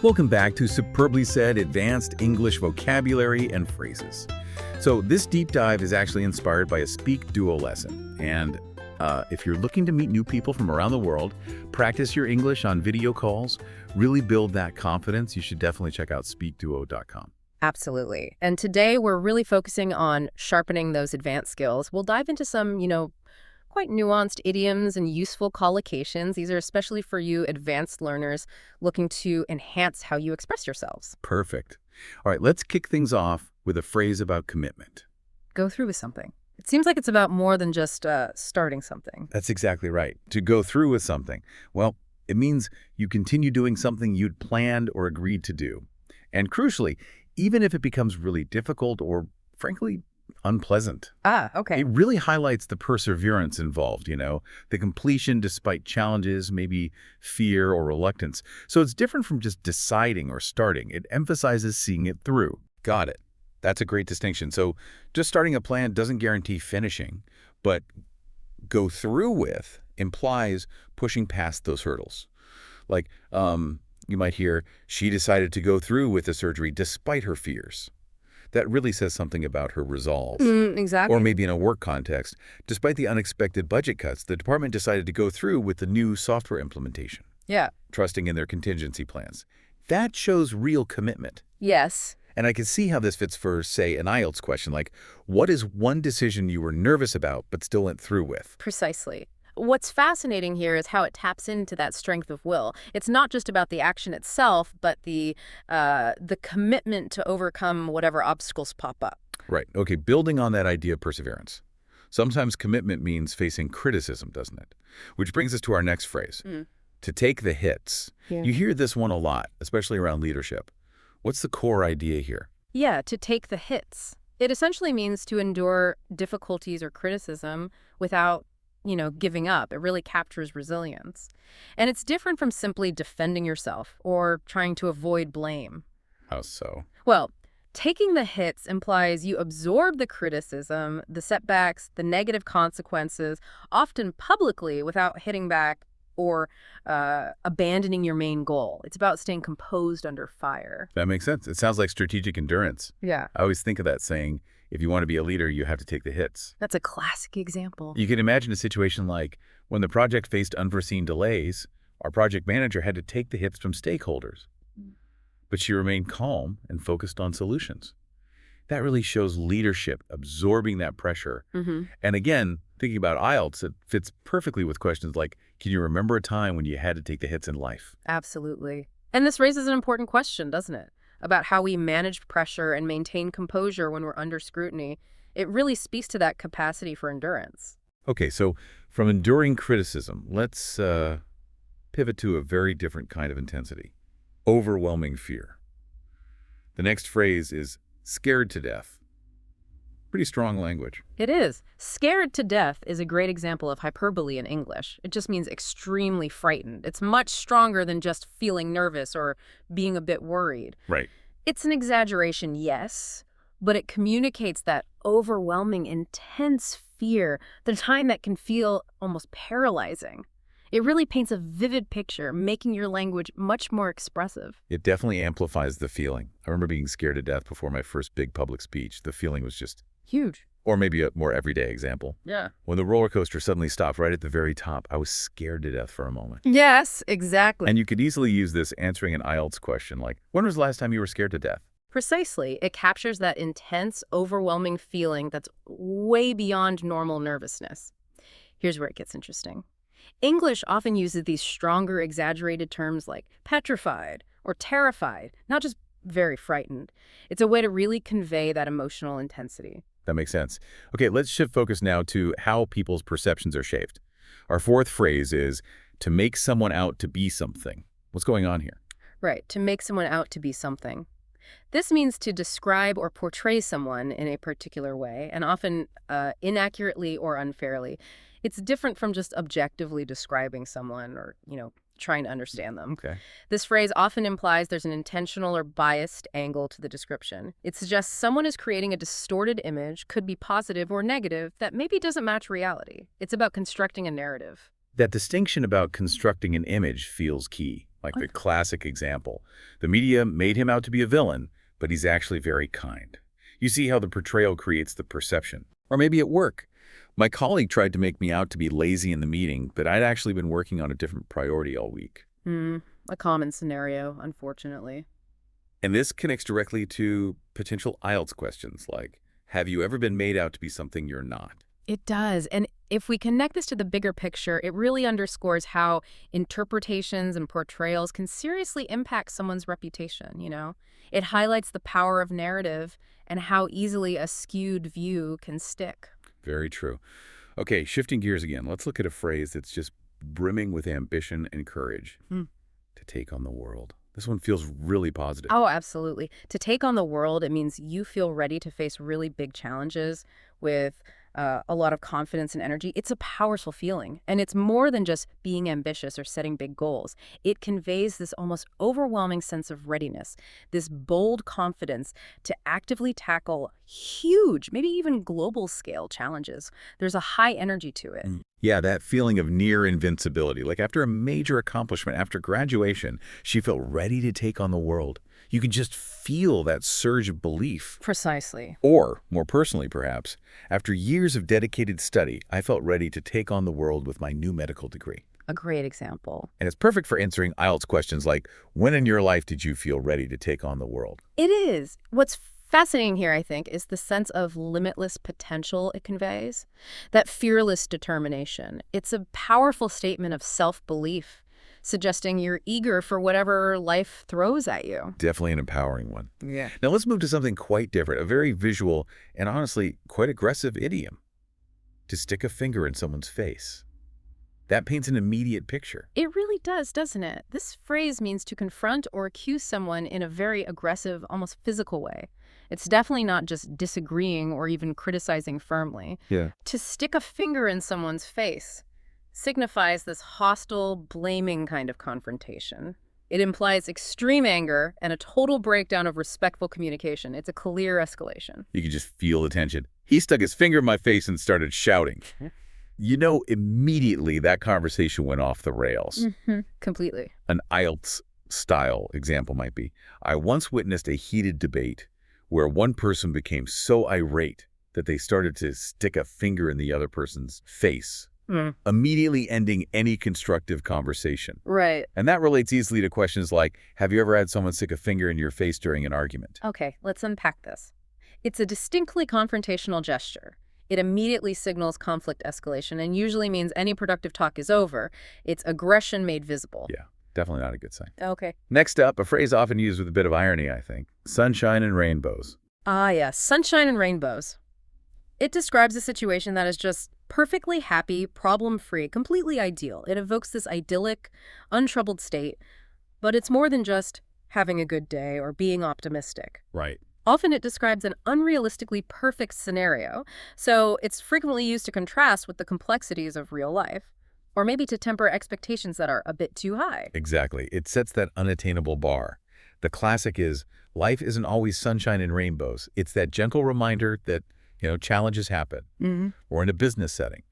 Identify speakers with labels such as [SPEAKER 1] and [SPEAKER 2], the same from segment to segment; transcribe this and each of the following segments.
[SPEAKER 1] Welcome back to Superbly Said Advanced English Vocabulary and Phrases. So this deep dive is actually inspired by a SpeakDuo lesson. And if you're looking to meet new people from around the world, practice your English on video calls, really build that confidence, you should definitely check out SpeakDuo.com.
[SPEAKER 2] Absolutely. And today we're really focusing on sharpening those advanced skills. We'll dive into some, quite nuanced idioms and useful collocations. These are especially for you advanced learners looking to enhance how you express yourselves.
[SPEAKER 1] Perfect. All right, let's kick things off with a phrase about commitment.
[SPEAKER 2] Go through with something. It seems like it's about more than just starting something.
[SPEAKER 1] That's exactly right. To go through with something. Well, it means you continue doing something you'd planned or agreed to do. And crucially, even if it becomes really difficult or, frankly, unpleasant.
[SPEAKER 2] Okay.
[SPEAKER 1] It really highlights the perseverance involved, the completion despite challenges, maybe fear or reluctance. So it's different from just deciding or starting. It emphasizes seeing it through. Got it. That's a great distinction. So just starting a plan doesn't guarantee finishing, but go through with implies pushing past those hurdles. Like, you might hear, she decided to go through with the surgery despite her fears. That really says something about her resolve.
[SPEAKER 2] Exactly.
[SPEAKER 1] Or maybe in a work context, despite the unexpected budget cuts, the department decided to go through with the new software implementation.
[SPEAKER 2] Yeah.
[SPEAKER 1] Trusting in their contingency plans. That shows real commitment.
[SPEAKER 2] Yes.
[SPEAKER 1] And I can see how this fits for, say, an IELTS question, like, what is one decision you were nervous about but still went through with?
[SPEAKER 2] Precisely. What's fascinating here is how it taps into that strength of will. It's not just about the action itself, but the commitment to overcome whatever obstacles pop up.
[SPEAKER 1] Right. Okay, building on that idea of perseverance. Sometimes commitment means facing criticism, doesn't it? Which brings us to our next phrase, to take the hits.
[SPEAKER 2] Yeah.
[SPEAKER 1] You hear this one a lot, especially around leadership. What's the core idea here?
[SPEAKER 2] Yeah, to take the hits. It essentially means to endure difficulties or criticism without giving up. It really captures resilience. And it's different from simply defending yourself or trying to avoid blame.
[SPEAKER 1] How so?
[SPEAKER 2] Well, taking the hits implies you absorb the criticism, the setbacks, the negative consequences, often publicly without hitting back or abandoning your main goal. It's about staying composed under fire.
[SPEAKER 1] That makes sense. It sounds like strategic endurance.
[SPEAKER 2] Yeah.
[SPEAKER 1] I always think of that saying, if you want to be a leader, you have to take the hits.
[SPEAKER 2] That's a classic example.
[SPEAKER 1] You can imagine a situation like when the project faced unforeseen delays, our project manager had to take the hits from stakeholders. But she remained calm and focused on solutions. That really shows leadership, absorbing that pressure. And again, thinking about IELTS, it fits perfectly with questions like, can you remember a time when you had to take the hits in life?
[SPEAKER 2] Absolutely. And this raises an important question, doesn't it? About how we manage pressure and maintain composure when we're under scrutiny. It really speaks to that capacity for endurance.
[SPEAKER 1] Okay, so from enduring criticism, let's pivot to a very different kind of intensity. Overwhelming fear. The next phrase is scared to death. Pretty strong language.
[SPEAKER 2] It is. Scared to death is a great example of hyperbole in English. It just means extremely frightened. It's much stronger than just feeling nervous or being a bit worried.
[SPEAKER 1] Right.
[SPEAKER 2] It's an exaggeration, yes, but it communicates that overwhelming, intense fear, the kind that can feel almost paralyzing. It really paints a vivid picture, making your language much more expressive.
[SPEAKER 1] It definitely amplifies the feeling. I remember being scared to death before my first big public speech. The feeling was just
[SPEAKER 2] huge.
[SPEAKER 1] Or maybe a more everyday example.
[SPEAKER 2] Yeah.
[SPEAKER 1] When the roller coaster suddenly stopped right at the very top, I was scared to death for a moment.
[SPEAKER 2] Yes, exactly.
[SPEAKER 1] And you could easily use this answering an IELTS question like, when was the last time you were scared to death?
[SPEAKER 2] Precisely. It captures that intense, overwhelming feeling that's way beyond normal nervousness. Here's where it gets interesting. English often uses these stronger, exaggerated terms like petrified or terrified, not just very frightened. It's a way to really convey that emotional intensity.
[SPEAKER 1] That makes sense. Okay, let's shift focus now to how people's perceptions are shaped. Our fourth phrase is to make someone out to be something. What's going on here?
[SPEAKER 2] Right, to make someone out to be something. This means to describe or portray someone in a particular way, and often inaccurately or unfairly. It's different from just objectively describing someone or, trying to understand them.
[SPEAKER 1] Okay.
[SPEAKER 2] This phrase often implies there's an intentional or biased angle to the description. It suggests someone is creating a distorted image, could be positive or negative, that maybe doesn't match reality. It's about constructing a narrative.
[SPEAKER 1] That distinction about constructing an image feels key. like the classic example. The media made him out to be a villain, but he's actually very kind. You see how the portrayal creates the perception. Or maybe at work. My colleague tried to make me out to be lazy in the meeting, but I'd actually been working on a different priority all week.
[SPEAKER 2] A common scenario, unfortunately.
[SPEAKER 1] And this connects directly to potential IELTS questions like, have you ever been made out to be something you're not?
[SPEAKER 2] It does. And if we connect this to the bigger picture, it really underscores how interpretations and portrayals can seriously impact someone's reputation, you know? It highlights the power of narrative and how easily a skewed view can stick.
[SPEAKER 1] Very true. Okay, shifting gears again, let's look at a phrase that's just brimming with ambition and courage. To take on the world. This one feels really positive.
[SPEAKER 2] Oh, absolutely. To take on the world, it means you feel ready to face really big challenges with a lot of confidence and energy. It's a powerful feeling. And it's more than just being ambitious or setting big goals. It conveys this almost overwhelming sense of readiness, this bold confidence to actively tackle huge, maybe even global scale challenges. There's a high energy to it.
[SPEAKER 1] Yeah, that feeling of near invincibility. Like after a major accomplishment, after graduation, she felt ready to take on the world. You could just feel that surge of belief.
[SPEAKER 2] Precisely.
[SPEAKER 1] Or, more personally perhaps, after years of dedicated study, I felt ready to take on the world with my new medical degree.
[SPEAKER 2] A great example.
[SPEAKER 1] And it's perfect for answering IELTS questions like, when in your life did you feel ready to take on the world?
[SPEAKER 2] It is. What's fascinating here, I think, is the sense of limitless potential it conveys, that fearless determination. It's a powerful statement of self-belief, suggesting you're eager for whatever life throws at you.
[SPEAKER 1] Definitely an empowering one.
[SPEAKER 2] Yeah.
[SPEAKER 1] Now let's move to something quite different, a very visual and honestly quite aggressive idiom. To stick a finger in someone's face. That paints an immediate picture.
[SPEAKER 2] It really does, doesn't it? This phrase means to confront or accuse someone in a very aggressive, almost physical way. It's definitely not just disagreeing or even criticizing firmly.
[SPEAKER 1] Yeah.
[SPEAKER 2] To stick a finger in someone's face signifies this hostile, blaming kind of confrontation. It implies extreme anger and a total breakdown of respectful communication. It's a clear escalation.
[SPEAKER 1] You could just feel the tension. He stuck his finger in my face and started shouting. You know, immediately that conversation went off the rails.
[SPEAKER 2] Completely.
[SPEAKER 1] An IELTS-style example might be, I once witnessed a heated debate where one person became so irate that they started to stick a finger in the other person's face, immediately ending any constructive conversation.
[SPEAKER 2] Right.
[SPEAKER 1] And that relates easily to questions like, have you ever had someone stick a finger in your face during an argument?
[SPEAKER 2] Okay, let's unpack this. It's a distinctly confrontational gesture. It immediately signals conflict escalation and usually means any productive talk is over. It's aggression made visible.
[SPEAKER 1] Yeah, definitely not a good sign.
[SPEAKER 2] Okay.
[SPEAKER 1] Next up, a phrase often used with a bit of irony, I think. Sunshine and rainbows.
[SPEAKER 2] Ah, yes. Sunshine and rainbows. It describes a situation that is just perfectly happy, problem-free, completely ideal. It evokes this idyllic, untroubled state, but it's more than just having a good day or being optimistic.
[SPEAKER 1] Right.
[SPEAKER 2] Often it describes an unrealistically perfect scenario, so it's frequently used to contrast with the complexities of real life, or maybe to temper expectations that are a bit too high.
[SPEAKER 1] Exactly. It sets that unattainable bar. The classic is, life isn't always sunshine and rainbows. It's that gentle reminder that, challenges happen. Or in a business setting.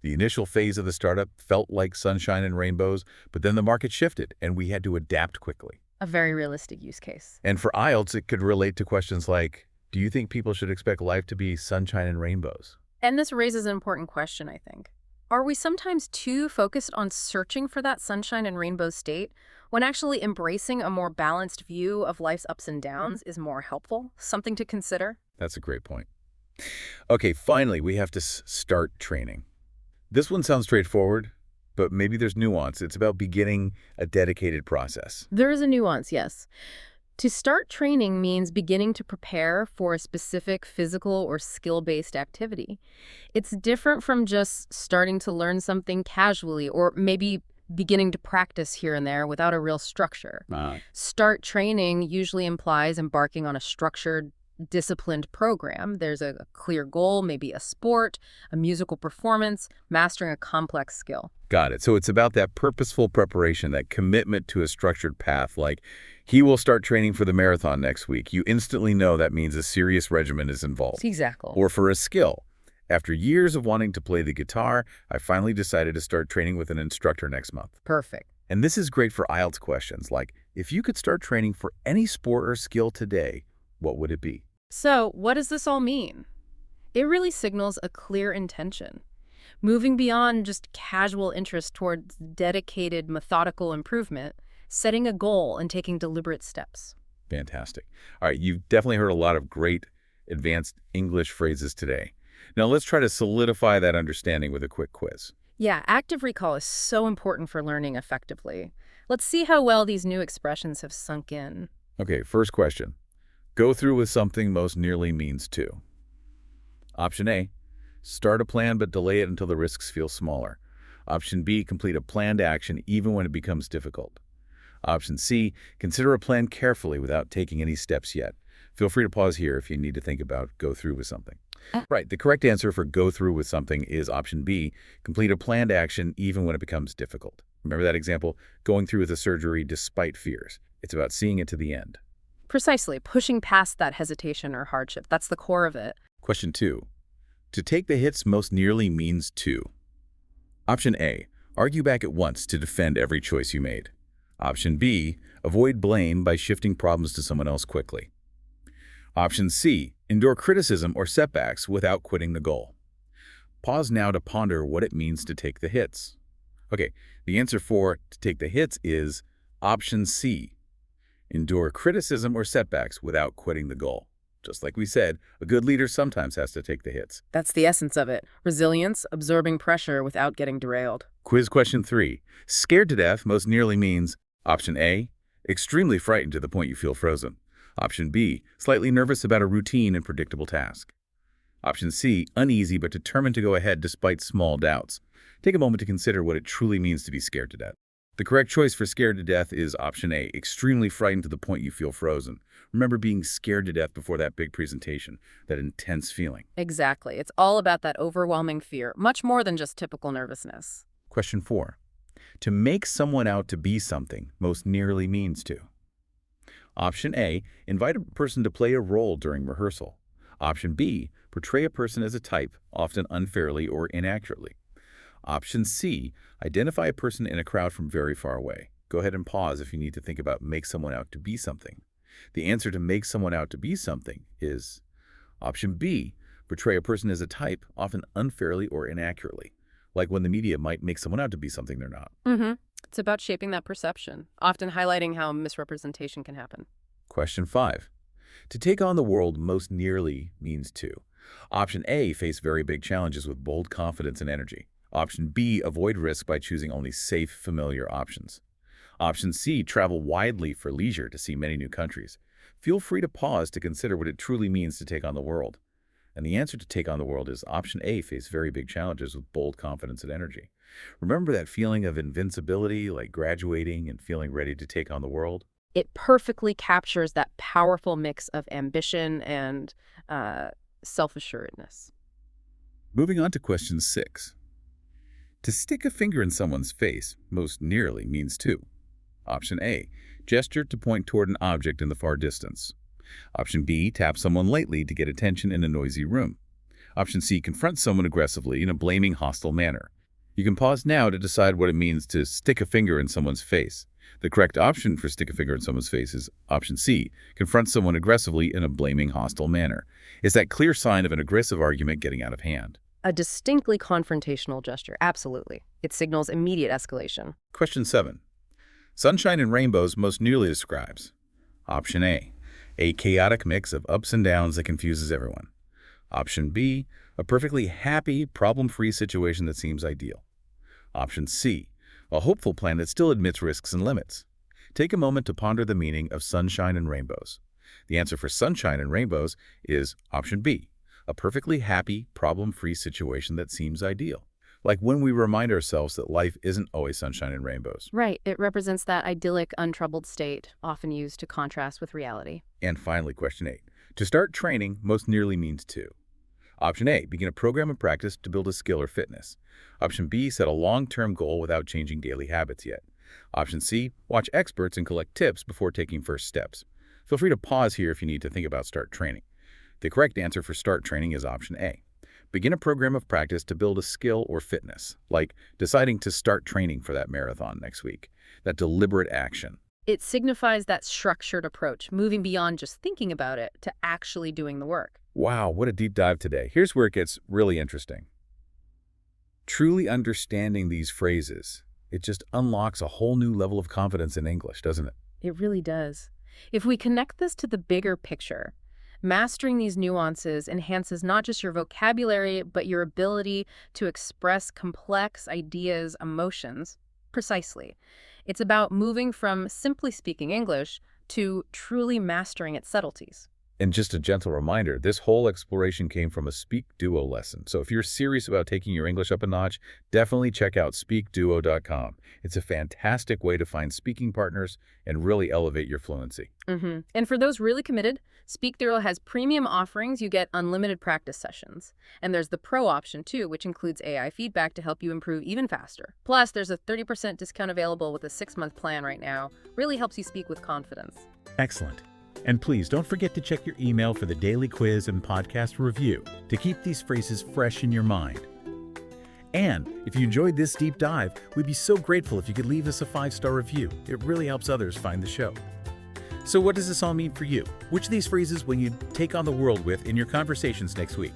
[SPEAKER 1] The initial phase of the startup felt like sunshine and rainbows, but then the market shifted and we had to adapt quickly.
[SPEAKER 2] A very realistic use case.
[SPEAKER 1] And for IELTS, it could relate to questions like, do you think people should expect life to be sunshine and rainbows?
[SPEAKER 2] And this raises an important question, I think. Are we sometimes too focused on searching for that sunshine and rainbow state when actually embracing a more balanced view of life's ups and downs is more helpful? Something to consider?
[SPEAKER 1] That's a great point. Okay, finally, we have to start training. This one sounds straightforward, but maybe there's nuance. It's about beginning a dedicated process.
[SPEAKER 2] There is a nuance, yes. To start training means beginning to prepare for a specific physical or skill-based activity. It's different from just starting to learn something casually or maybe beginning to practice here and there without a real structure. Start training usually implies embarking on a structured, disciplined program. There's a clear goal, maybe a sport, a musical performance, mastering a complex skill.
[SPEAKER 1] Got it. So it's about that purposeful preparation, that commitment to a structured path. Like, he will start training for the marathon next week. You instantly know that means a serious regimen is involved.
[SPEAKER 2] Exactly.
[SPEAKER 1] Or for a skill. After years of wanting to play the guitar, I finally decided to start training with an instructor next month.
[SPEAKER 2] Perfect.
[SPEAKER 1] And this is great for IELTS questions like, if you could start training for any sport or skill today, what would it be?
[SPEAKER 2] So, what does this all mean? It really signals a clear intention, moving beyond just casual interest towards dedicated, methodical improvement, setting a goal and taking deliberate steps.
[SPEAKER 1] Fantastic. All right, you've definitely heard a lot of great advanced English phrases today. Now let's try to solidify that understanding with a quick quiz.
[SPEAKER 2] Yeah, active recall is so important for learning effectively. Let's see how well these new expressions have sunk in.
[SPEAKER 1] Okay, first question. Go through with something most nearly means to. Option A, start a plan but delay it until the risks feel smaller. Option B, complete a planned action even when it becomes difficult. Option C, consider a plan carefully without taking any steps yet. Feel free to pause here if you need to think about go through with something. Right, the correct answer for go through with something is option B, complete a planned action even when it becomes difficult. Remember that example? Going through with a surgery despite fears. It's about seeing it to the end.
[SPEAKER 2] Precisely, pushing past that hesitation or hardship. That's the core of it.
[SPEAKER 1] Question 2. To take the hits most nearly means to. Option A, argue back at once to defend every choice you made. Option B, avoid blame by shifting problems to someone else quickly. Option C, endure criticism or setbacks without quitting the goal. Pause now to ponder what it means to take the hits. Okay, the answer for to take the hits is option C, endure criticism or setbacks without quitting the goal. Just like we said, a good leader sometimes has to take the hits.
[SPEAKER 2] That's the essence of it. Resilience, absorbing pressure without getting derailed.
[SPEAKER 1] Quiz question 3. Scared to death most nearly means option A, extremely frightened to the point you feel frozen. Option B, slightly nervous about a routine and predictable task. Option C, uneasy but determined to go ahead despite small doubts. Take a moment to consider what it truly means to be scared to death. The correct choice for scared to death is option A, extremely frightened to the point you feel frozen. Remember being scared to death before that big presentation, that intense feeling.
[SPEAKER 2] Exactly. It's all about that overwhelming fear, much more than just typical nervousness.
[SPEAKER 1] Question 4. To make someone out to be something most nearly means to. Option A, invite a person to play a role during rehearsal. Option B, portray a person as a type, often unfairly or inaccurately. Option C, identify a person in a crowd from very far away. Go ahead and pause if you need to think about make someone out to be something. The answer to make someone out to be something is option B, portray a person as a type, often unfairly or inaccurately, like when the media might make someone out to be something they're not.
[SPEAKER 2] It's about shaping that perception, often highlighting how misrepresentation can happen.
[SPEAKER 1] Question 5. To take on the world most nearly means to. Option A, face very big challenges with bold confidence and energy. Option B, avoid risk by choosing only safe, familiar options. Option C, travel widely for leisure to see many new countries. Feel free to pause to consider what it truly means to take on the world. And the answer to take on the world is option A, face very big challenges with bold confidence and energy. Remember that feeling of invincibility, like graduating and feeling ready to take on the world?
[SPEAKER 2] It perfectly captures that powerful mix of ambition and self-assuredness.
[SPEAKER 1] Moving on to question 6. To stick a finger in someone's face most nearly means to. Option A, gesture to point toward an object in the far distance. Option B, tap someone lightly to get attention in a noisy room. Option C, confront someone aggressively in a blaming, hostile manner. You can pause now to decide what it means to stick a finger in someone's face. The correct option for stick a finger in someone's face is option C, confront someone aggressively in a blaming, hostile manner. It's that clear sign of an aggressive argument getting out of hand.
[SPEAKER 2] A distinctly confrontational gesture, absolutely. It signals immediate escalation.
[SPEAKER 1] Question 7. Sunshine and rainbows most nearly describes. Option A chaotic mix of ups and downs that confuses everyone. Option B, a perfectly happy, problem-free situation that seems ideal. Option C, a hopeful plan that still admits risks and limits. Take a moment to ponder the meaning of sunshine and rainbows. The answer for sunshine and rainbows is option B, a perfectly happy, problem-free situation that seems ideal. Like when we remind ourselves that life isn't always sunshine and rainbows.
[SPEAKER 2] Right. It represents that idyllic, untroubled state, often used to contrast with reality.
[SPEAKER 1] And finally, question 8. To start training most nearly means to. Option A, begin a program of practice to build a skill or fitness. Option B, set a long-term goal without changing daily habits yet. Option C, watch experts and collect tips before taking first steps. Feel free to pause here if you need to think about start training. The correct answer for start training is option A. Begin a program of practice to build a skill or fitness, like deciding to start training for that marathon next week. That deliberate action.
[SPEAKER 2] It signifies that structured approach, moving beyond just thinking about it to actually doing the work.
[SPEAKER 1] Wow, what a deep dive today. Here's where it gets really interesting. Truly understanding these phrases, it just unlocks a whole new level of confidence in English, doesn't it?
[SPEAKER 2] It really does. If we connect this to the bigger picture, mastering these nuances enhances not just your vocabulary, but your ability to express complex ideas, emotions. Precisely. It's about moving from simply speaking English to truly mastering its subtleties.
[SPEAKER 1] And just a gentle reminder, this whole exploration came from a SpeakDuo lesson. So if you're serious about taking your English up a notch, definitely check out SpeakDuo.com. It's a fantastic way to find speaking partners and really elevate your fluency.
[SPEAKER 2] And for those really committed, SpeakDuo has premium offerings. You get unlimited practice sessions. And there's the Pro option too, which includes AI feedback to help you improve even faster. Plus, there's a 30% discount available with a 6-month plan right now. Really helps you speak with confidence.
[SPEAKER 3] Excellent. And please don't forget to check your email for the daily quiz and podcast review to keep these phrases fresh in your mind. And if you enjoyed this deep dive, we'd be so grateful if you could leave us a 5-star review. It really helps others find the show. So what does this all mean for you? Which of these phrases will you take on the world with in your conversations next week?